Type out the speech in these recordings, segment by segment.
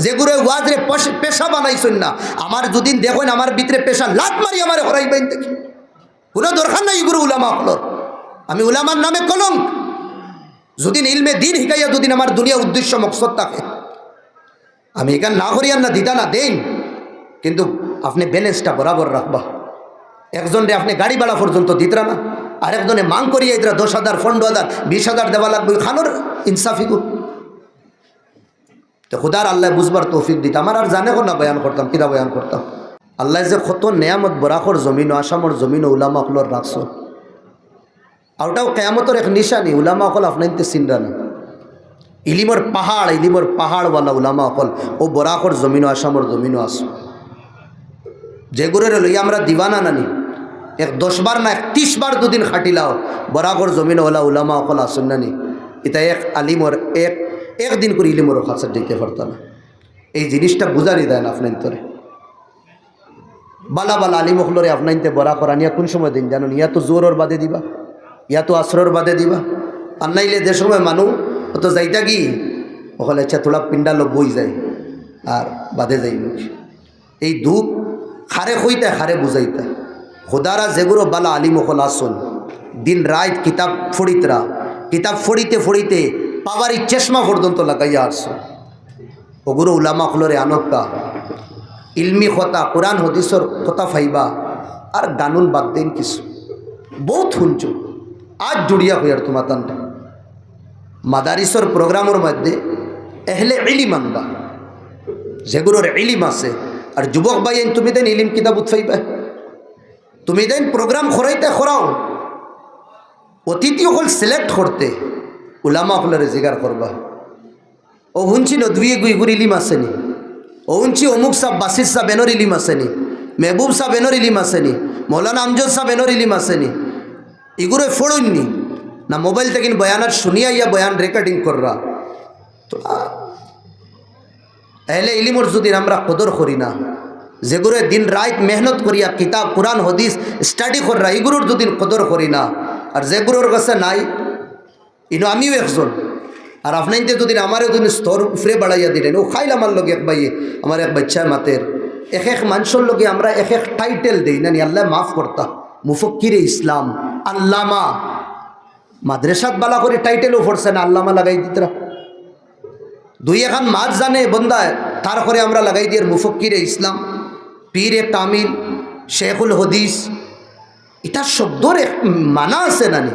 যেগুলো ওয়াজরে পেশা বানাইছেন না, আমার দুদিন দেখুন আমার ভিতরে পেশা লাত মারি আমার হরাইবেন দেখি, কোনো দরকার নাই এগুলো উলামা হলোর। আমি উলামার নামে কলঙ্ক। যদি ইলমে দিন শিকাইয়া দুদিন আমার দুনিয়া উদ্দেশ্য মকসদ থাকে, আমি এখানে না করিয়ান না দিতা না দেন, কিন্তু আপনি ব্যালেন্সটা বরাবর রাখবা। একজনরে আপনি গাড়ি ভাড়া পর্যন্ত দিতরা না, আরেকজনে মাং করিয়া ইতরা 10,000 15,000 20,000 দেওয়া লাগবে, খানোর ইনসাফি গো। তো খুদার আল্লাহ বুঝবার তৌফিক দিত। আমার আর জানে না বয়ান করতাম, কিরা বয়ান করতাম। আল্লাহ যে কত নেয়ামত বরাকর জমিন ও আসামর জমিন ও উলামা অকলর রাখছো, আর ওটাও কেয়ামতের এক নিশানি। উলামা অকল আপনাইতে চিন্তা না, ইলিমর পাহাড়ওয়ালা উলামা অকল ও বরাকর জমিন ও আসামর জমিনও আসো। যেগুলোর লইয়া আমরা দিবানা নানি, এক 10 বার না 31 বার দুদিন খাটিলাও, বরাকর জমিন ওলা উলামা অকল আসুন নানি। এটা এক আলিমর একদিন করে ইলিমর কাছে দিতে পারত না। এই জিনিসটা বুঝানি দেয় না আপনার তোরে। বালা বালা আলিম অকলরে আপনাইতে বরা করা নিয়ে কোন সময় দিন জানুন, ইয়া তো জোরর বাদে দিবা, ইয়া তো আসরর বাদে দিবা, আর নাইলে যে সময় মানুষ তো যাইতা কি ওখানে ইচ্ছা থোড়া পিন্ডা লোক বই যায় আর বাদে যাই মুখ। এই দুঃখ খারে হইতে খারে বুঝাইতা। খোদারা যেগুলো বালা আলিম অকল আসুন, দিন রাত কিতাব ফড়িতরা, কিতাব ফড়িতে ফড়িতে পাওয়ারি চশমা পর্যন্ত লাগাইয়া আসছো। ওগুলো উলামা অকলরে আনক্কা ইলমি কথা, কোরআন হদিসর কথা ফাইবা, আর গানুন বাদ দেন কিছু বহুত শুনছো। আজ জুড়িয়া হইয়ার তোমার তান্ডা মাদারিসর প্রোগ্রামের মধ্যে এহলে ইলিম আনবা, যেগুলোর ইলিম আছে। আর যুবক ভাই তুমি দেন ইলিম কিতাব উৎফাইবা, তুমি দেন প্রোগ্রাম খরাইতে খরাও, অতিথি হল সিলেক্ট করতে উলামা হলরে জিগার করবা। ও হুঞ্চি নদুয়ে গুইগুর ইলিম আসেনি, ও হুঞ্চি অমুক সাহ বাসির সাহ বেনর ইলিম আসেনি, মেহবুব সাহ বেনর ইলিম আসেনি, মৌলানা আমজদ সাহ বেনর ইলিম আসেনি। এগুলো ফোড়ননি না, মোবাইল থেকে বয়ানার শুনিয়া ইয়া বয়ান রেকর্ডিং কররা। তো এহলে ইলিমর যদি আমরা কদর করি না, যেগুলো দিন রাত মেহনত করিয়া কিতাব কোরআন হদিস স্টাডি কররা, এগুলোর যদি কদর করি না, আর যেগুলোর কাছে নাই, ইনো আমিও একজন, আর আপনাইতে যদি আমারও যদি স্তর উফরে বাড়াইয়া দিলেন, ও খাইল আমার লগে এক ভাইয়ে, আমার এক বাচ্চার মাতের এক এক মানুষের লগে আমরা এক এক টাইটেল দিই না, আল্লাহ মাফ করতা। মুফক্কিরে ইসলাম, আল্লামা, মাদ্রাসাত বালা করে টাইটেলও পড়ছে না, আল্লামা লাগাই দিতরা। দুই এখন মাছ জানে বন্দায়, তারপরে আমরা লাগাই দিই মুফক্কিরে ইসলাম, পীরে কামিল, শেখুল হদিস। এটা শব্দর এক মানা আছে নানি,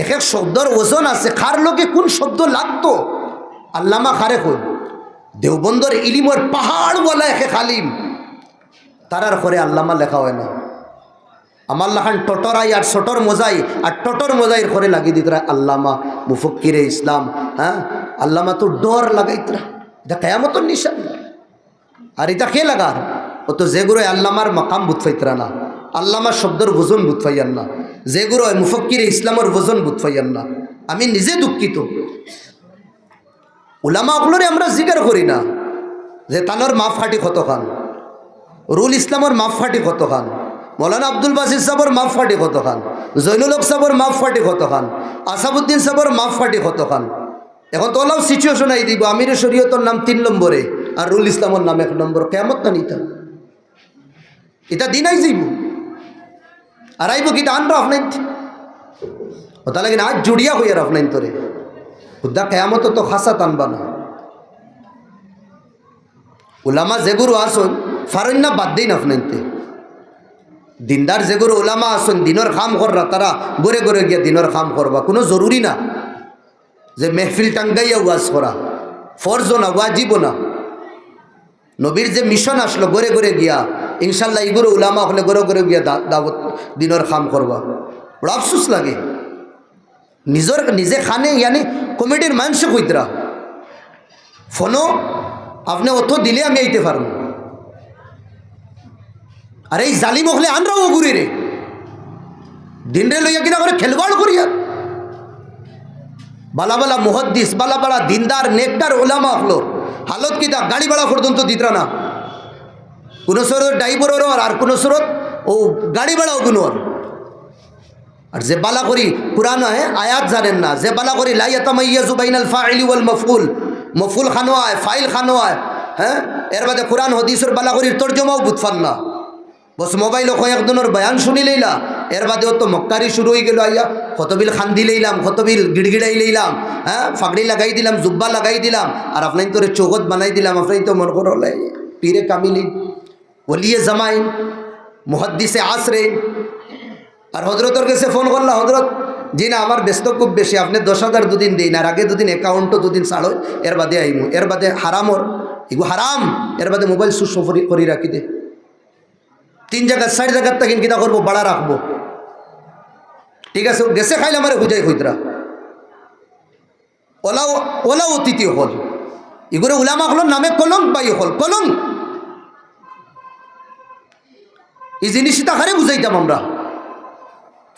এক এক শব্দর ওজন আছে, খার লোকে কোন শব্দ লাগতো। আল্লামা খারে কই দেওবন্দর ইলিমর পাহাড়ওয়ালা এক এক আলিম, তারার করে আল্লামা লেখা হয় না। আমার লাখান টটরাই আর ছোটর মজাই, আর টটর মজাইর করে লাগিয়ে দিতরা আল্লামা মুফক্কিরে ইসলাম। হ্যাঁ, আল্লামা তো ডর লাগাইতরা, এটা কেয়ামতর নিশান। আর এটা কে লাগার? ও তো যেগুলো আল্লামার মাকাম বুতফাইতরা না, আল্লামার শব্দর ওজন বুতফাইয়ান না, যেগুলো মুফক্কিরে ইসলামের ওজন বুতফাইয়ান না। আমি নিজে দুঃখিত। উলামা অকলরে আমরা জিজ্ঞার করি না যে তানোর মাফ ফাটি কত খান, রুল ইসলামের মাফ ফাটি কত খান, মৌলানা আব্দুল বাসির সাহর মাফ ফাটি কত খান, জৈনুল হক সাহর মাফ ফাটি কত খান, আসাবুদ্দিন সাহর মাফ ফাটি কত খান। এখন তো ওলাও সিচুয়েশন আই দিব, আমির শরীয়তর নাম 3 নম্বরে আর রুল ইসলামের নাম 1 নম্বর। কেমত না নিতা এটা দিনাই যাইব আর আইব কি আনরা আপনার ওটা লাগে আজ জুড়িয়া হইয়ার আপনার তোরে খুদা কেয়ামত তো খাসা টানবা না। উলামা যেগুলো আসুন ফারন্যা বাদ দিন আপনাইতে, দিনদার যেগুলো ওলামা আসুন দিনের কাম কররা, তারা গড়ে গড়ে গিয়া দিনের কাম করবা। কোনো জরুরি না যে মেহফিল টাঙ্গাইয়া ওয়াজ করা, ফরজ না, ওয়াজিব না। নবীর যে মিশন আসলো গড়ে গড়ে গিয়া, ইনশাল্লাহ এগুলো উলামা হলে গড়ে গড়ে গিয়া দাওয়াত দিনের কাম করবা। বড় আফসোস লাগে নিজে খানে ইয়ানি কমিটির মানুষে কইতরা ফোনও আপনি অত দিলে আমি আইতে পারবো। আর এই জালিম হলে আনরাও ঘুরি রে দিন রে লইয়া কিনা করে খেলবাড় করিয়া। বালা বালা মুহাদ্দিস, বালা বালা দিনদার নেকটার ওলামা হলো হালত কিতা গাড়ি ভাড়া পর্যন্ত দিতরা না। কোনো সরত ড্রাইভারেরও আর কোনো সরত ও গাড়ি ভাড়াও গুনোর। আর যে বালা করি কুরআন আয়াত জানেন না, যে বালা করি লা ইয়াতামাইয়াজু বাইনাল ফাইলি ওয়াল মাফউল, মফউল খানো হয়, ফাইল খানো হয়, হ্যাঁ এর বাদে কোরআন হদিসের বালাগরির তর্জমাও বুঝফান না বস মোবাইল কয়েকজনের বয়ান শুনি লইলা এর বাদেও তো মক্কারি শুরু হয়ে গেল আইয়া কতবিল খান্দি লইলাম কতবিল গিড়গিড়াই লইলাম হ্যাঁ ফাগড়ি লাগাই দিলাম জুব্বা লাগাই দিলাম আর আপনার তোরে চৌকত বানাই দিলাম আপনার তো মন করো পীরে কামিলি ওলিয়ে জামাইন মুহাদ্দিসে আসরে আর হজরতর কাছে ফোন করলা হজরত জি না আমার ব্যস্ত খুব বেশি আপনি 10,000 দুদিন দিন আর আগে দুদিন অ্যাকাউন্টও দুদিন ছাড়ো এর বাদে আইমু এর বাদে হারামর এগু হারাম এর বাদে মোবাইল সুস্থ করি রাখি দে 3 জায়গা 4 জায়গার তাকিন কিনা করবো বাড়া রাখবো ঠিক আছে গেছে খাইলে আমার হুজাই হইতরা ওলাও অতিথি হল এগুলো উলামা হল নামে কলঙ্ক পাই হল কলঙ্ক এই জিনিসটা হারে বুঝাইতাম আমরা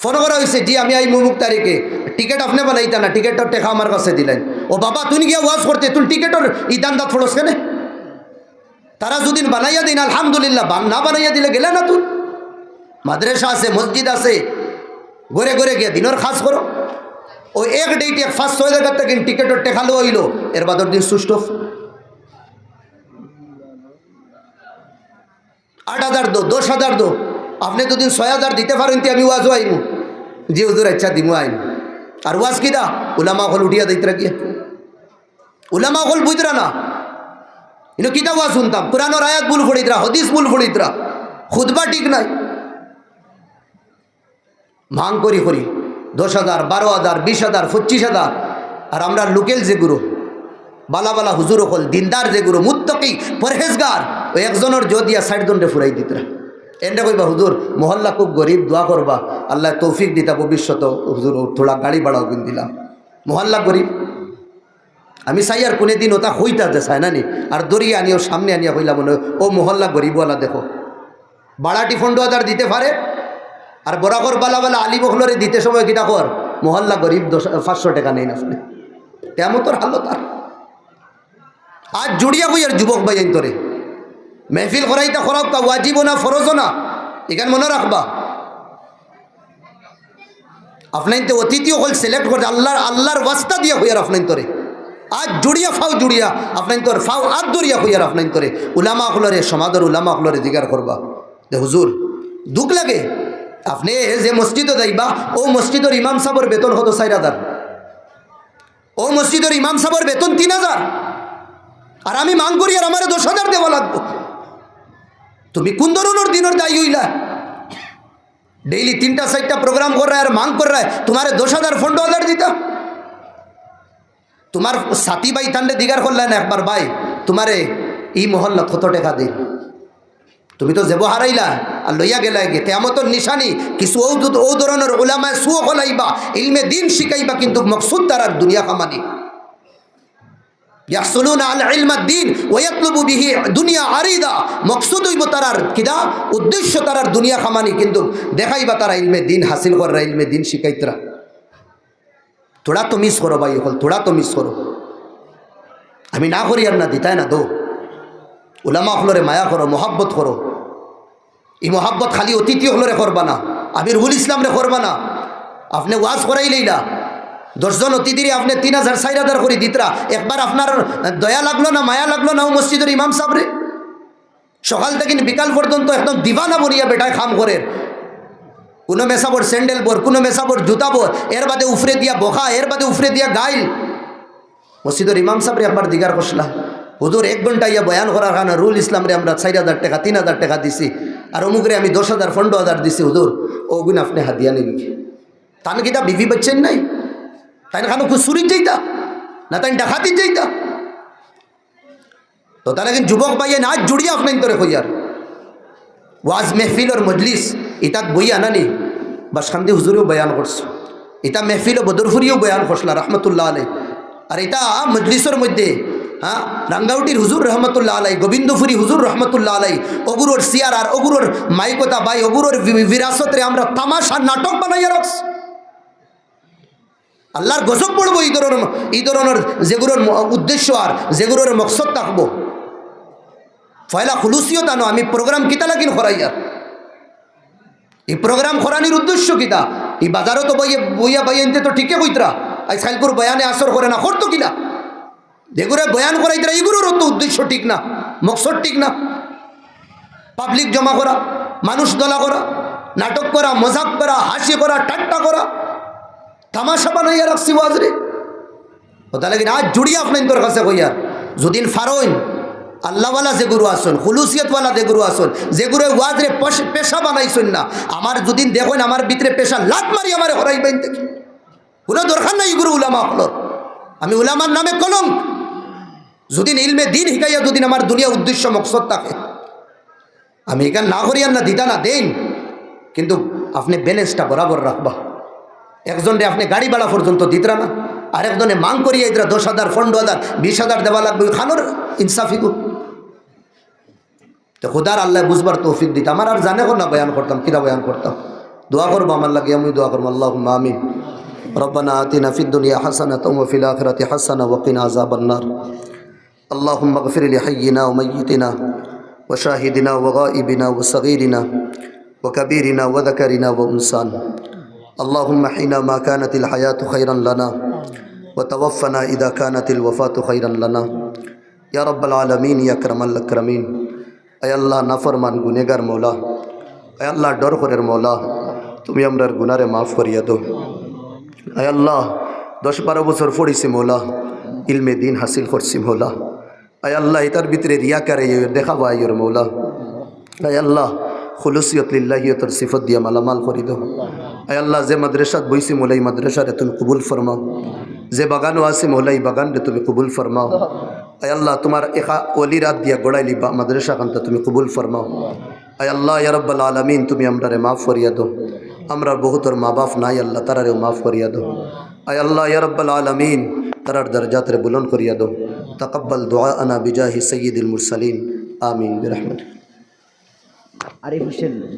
ফোন করা হয়েছে জি আমি এই মুমুক তারিখে টিকিট আপনি বানাইতা না টিকিটর টেকা আমার কাছে দিলেন ও বাবা তুই গিয়া ওয়াজ করতে তুই টিকিটর ইদান দাঁত ফোড়স কেন তারা যদি বানাইয়া দিন আলহামদুলিল্লাহ না বানাইয়া দিলে গেলে না তুই মাদ্রাসা আছে মসজিদ আছে ঘরে ঘরে গিয়া দিনের খাস করো ও এক ডেটে 5-6 জায়গার থেকে টিকিটর টেকা লো হইল এর বাদর দিন সুস্থ 8,000 দো 10,000 দো আপনি তো দিন 6,000 দিতে পারেন আমি ওয়াজও আইমু জি হুজুর আচ্ছা দিমু আইন আর ওয়াজ কিদা উলামা হল উঠিয়া দিতরা গিয়া উলামা হল বুঝরা না ইনো কিতা ওয়াজ শুনতাম কোরআনের আয়াত ভুল পড়িতরা হাদিস ভুল পড়িতরা খুতবা ঠিক নাই ভাঙ করি 10,000 12,000 20,000 25,000 আর আমরা লোকেল যে গুরু বালা বালা হুজুর হল দিনদার যে গুরু মুত্তাকি পরহেজগার ওই একজনের জদিয়া 60 জনরে ফুরাই দিতরা এন্ডা কইবা হুজুর মহল্লা খুব গরিব দোয়া করবা আল্লাহ তৌফিক দিতা ভবিষ্যৎ হুজুর থোড়া গাড়ি বাড়াও কিন দিলাম মহল্লা গরিব আমি চাই আর কোনে দিন ওটা হইতা যে চাই না নি আর দড়িয়ে আনিও সামনে আনিয়া হইলাম মনে ও মহল্লা গরিবওয়ালা দেখো বাড়াটি 15,000 দিতে পারে আর বরাকর বালা বালা আলী বখলরে দিতে সময় কিটা কর মহল্লা গরিব 500 টাকা নেই না আপনি তেমন তোর হালত আর আজ জুড়িয়া হই আর যুবক ভাইয়াই তোরে মেহফিল করাইটা খরাব কা ওয়াজিব না ফরজ না এখানে মনে রাখবা আপনার তো অতিথি হল সিলেক্ট করতে আল্লাহর ওয়াস্তা দিয়া হইয়ার আপনার তোরে আজ জুড়িয়া ফাও জুড়িয়া আপনার তোর ফাও আদ দরিয়া হইয়ার আপনার তোরে উলামা হলরে সমাদর উলামা হলরে জিগার করবা দে হুজুর দুঃখ লাগে আপনি যে মসজিদে যাইবা ও মসজিদের ইমাম সাহেবের বেতন হতো 4,000 ও মসজিদের ইমাম সাহেবের বেতন 3,000 আর আমি মাং করি আর আমার 10,000 দেওয়া লাগবো তুমি কোন ধরনের দিনের দায়ী হইলা ডেইলি 3টা-4টা প্রোগ্রাম কর রা আর মাং কর রা তোমারে 10,000 15,000 দিতা তোমার সাথী ভাই তান্ডে দিগার করলেন একবার ভাই তোমারে এই মহল্লা কত টাকা দিই তুমি তো যেব হারাইলা আর লইয়া গেলা গে কিয়ামতের নিশানি কিছু ও ধরনের উলামায়ে সু হলাইবা ইলমে দিন শিখাইবা কিন্তু মকসুদ তারার দুনিয়া কামানি ইয়াহসুলুনা আল ইলমাদ দ্বীন ওয়া ইয়াতলুবু বিহি দুনিয়া আরিদা মকসুদ হইব তারার কিদা উদ্দেশ্য তারার দুনিয়া কামানি কিন্তু দেখাইবা তারা ইলমে দিন হাসিল কররা ইলমে দিন শিখাইতরা থোড়া তো মিস করো ভাই হল থোড়া তো মিস করো আমি না করি আর না দিতাই না দো উলামা হলরে মায়া করো মোহাব্বত করো এই মোহাব্বত খালি অতিথি হলরে করবা না আমিরুল ইসলাম রে করবা না আপনি ওয়াজ করাইলেই না 10 জন অতিথিরে আপনি 3,000 4,000 করে দিতরা একবার আপনার দয়া লাগলো না মায়া লাগলো না ও মসজিদের ইমাম সাহেবরে সকাল থেকে বিকাল পর্যন্ত একদম দিবানা বনিয়া বেটায় খাম করে কোনো মেসাবর স্যান্ডেল বর কোনো মেসাবর জুতা বর এর বাদে উফরে দিয়া বখা এর বাদে উফরে দিয়া গাইল মসজিদের ইমাম সাহেবরে একবার দিগার কষলা হুজুর 1 ঘন্টা ইয়া বয়ান করার কারণে রুল ইসলামরে আমরা 4,000 টাকা 3,000 টাকা দিছি আর অমুকরে আমি 10,000 15,000 দিছি হুজুর ওগুন আপনি হাদিয়া নিবি তান কিতা বিবি বাচ্চেন নাই তাই খানো খুশুরি যাইতা না তাই ডাকাতি যাইতা তো তারা কিন্তু যুবক ভাইয়া না জুড়িয়া আপনার তোরে হইয়ার ওয়াজ মেহফিল আর মজলিস ইতাত বই আনানি বাসখান্দি হুজুরেও বয়ান করছে ইতা মেহফিল ও বদরফুরিও বয়ান করছিল রহমতুল্লাহ আলাই আর এটা মজলিসের মধ্যে হ্যাঁ রাঙ্গাউটির হুজুর রহমতুল্লাহ আলাই গোবিন্দপুরী হুজুর রহমতুল্লাহ আলাই অগুরোর সিয়ার আর অগুরোর মাইকতা বাই অগুরোর বিরাসতরে আমরা তামাশা নাটক বানাইয়া রাখছি আল্লাহর গজব পড়বো এই ধরনের যেগুলোর উদ্দেশ্য আর যেগুলোর মকসদ থাকবো ফয়লা খুলুসিও তা আমি প্রোগ্রাম কিতা লাগিন খরাইয়ার এই প্রোগ্রাম খরানির উদ্দেশ্য কিতা এই বাজারও তো বইয়া বাইনতে তো ঠিকই কইতরা আজ খাইলপুর বয়ানে আসর করে না করতো কিনা যেগুলো বয়ান করাইতরা এগুলোর তো উদ্দেশ্য ঠিক না মকসদ ঠিক না। পাবলিক জমা করা, মানুষ দলা করা, নাটক করা, মজাক করা, হাসি করা, ঠাট্টা করা, তামাশা বানাইয়া রাখছি ওয়াজরে। কথা লাগে আজ জুড়িয়া আপনার তোর কাছে কইয়ার যদিন ফারইন আল্লাহওয়ালা যে গুরু আসন, খুলুসিয়তওয়ালা যে গুরু আসন, যে গুরু ওয়াজরে পেশা বানাইছেন না, আমার যদিন দেখেন আমার ভিতরে পেশা লাত মারি আমার হরাইবেন দেখি, কোনো দরকার নাই গুরু উলামা হলর। আমি উলামার নামে কলঙ্ক। যদিন ইলমে দিন শিকাইয়া যদিন আমার দুনিয়া উদ্দেশ্য মকসদ থাকে, আমি এখানে না করিয়ান না দিতা না দেন, কিন্তু আপনি ব্যালেন্সটা বরাবর রাখবা। একজনরে আপনি গাড়ি ভাড়া পর্যন্ত দিতরা না, আরেকজনে মাং করিয়া ইতরা 10,000, 15,000, 20,000 দেওয়া লাগবে, খানোর ইনসাফি গো। তো খুদার আল্লাহ বুঝবার তৌফিক দিত। আমার আর জানে না বয়ান করতাম, কিরা বয়ান করতাম। দোয়া করবো আমার লাগে, আমি দোয়া করবো। আল্লাহুম্মা আমিন। রব্বানা আতিনা ফিদ দুনিয়া হাসানাতাও ওয়া ফিল আখিরাতি হাসানা ওয়া কিনা আযাবান নার। আল্লাহুম্মা গফির লিহাইয়িনা ওয়া মাইয়িতিনা ওয়া শাহিদিনা ওয়া গায়িবিনা ওয়া সগীরিনা ওয়া কাবীরিনা ওয়া যাকারিনা ওয়া উনসানা। আল্লাহুম্মা হিনা মা কানাতিল হায়াতু খায়রান লানা ওয়া তাওয়াফফানা ইযা কানাতিল ওয়াফাতু খায়রান লানা ইয়া রাব্বাল আলামিন ইয়া আকরামাল আকরামিন। আয় আল্লাহ, নাফরমান গুনেগার মৌলা, আয় আল্লাহ ডর করের মৌলা, তুমি আমরার গুনারে মাফ করিয়া দো। আয় আল্লাহ, 10-12 বছর পড়িছি মৌলা, ইলমে দিন হাসিল করছি মৌলা। আয় আল্লাহ, এটার ভিতরে রিয়াকারে দেখাবো আইয়র মৌলা। আয় আল্লাহ, খুলুসিয়ত লিল্লাহিয়তর সিফত দিয়া মালামাল করি দো। আয় আল্লাহ, যে মাদ্রাসাত বইছি মৌলা, এই মাদ্রাসারে তুমি কবুল ফরমাও। যে বাগানও আছে মৌলা, এই বাগানরে তুমি কবুল ফরমাও। আয় আল্লাহ, তোমার একা অলি রাত দিয়া গড়াইলি মাদ্রাসা খানটা তুমি কবুল ফরমাও। আয় আল্লাহ ইয়া রাব্বাল আলামিন, তুমি আমরারে মাফ করিয়া দো। আমরা বহুতর মা বাপ নাই আল্লাহ, তারারেও মাফ করিয়া দো। আয় আল্লাহ ইয়া রাব্বাল আলামিন, তারার দরজাতরে বুলন্দ করিয়া দো। তাকাব্বাল দুআআনা বিজাহি সাইয়্যিদিল মুরসালিন। আমিন বিরহমাতিক। আরিফ হোসেন।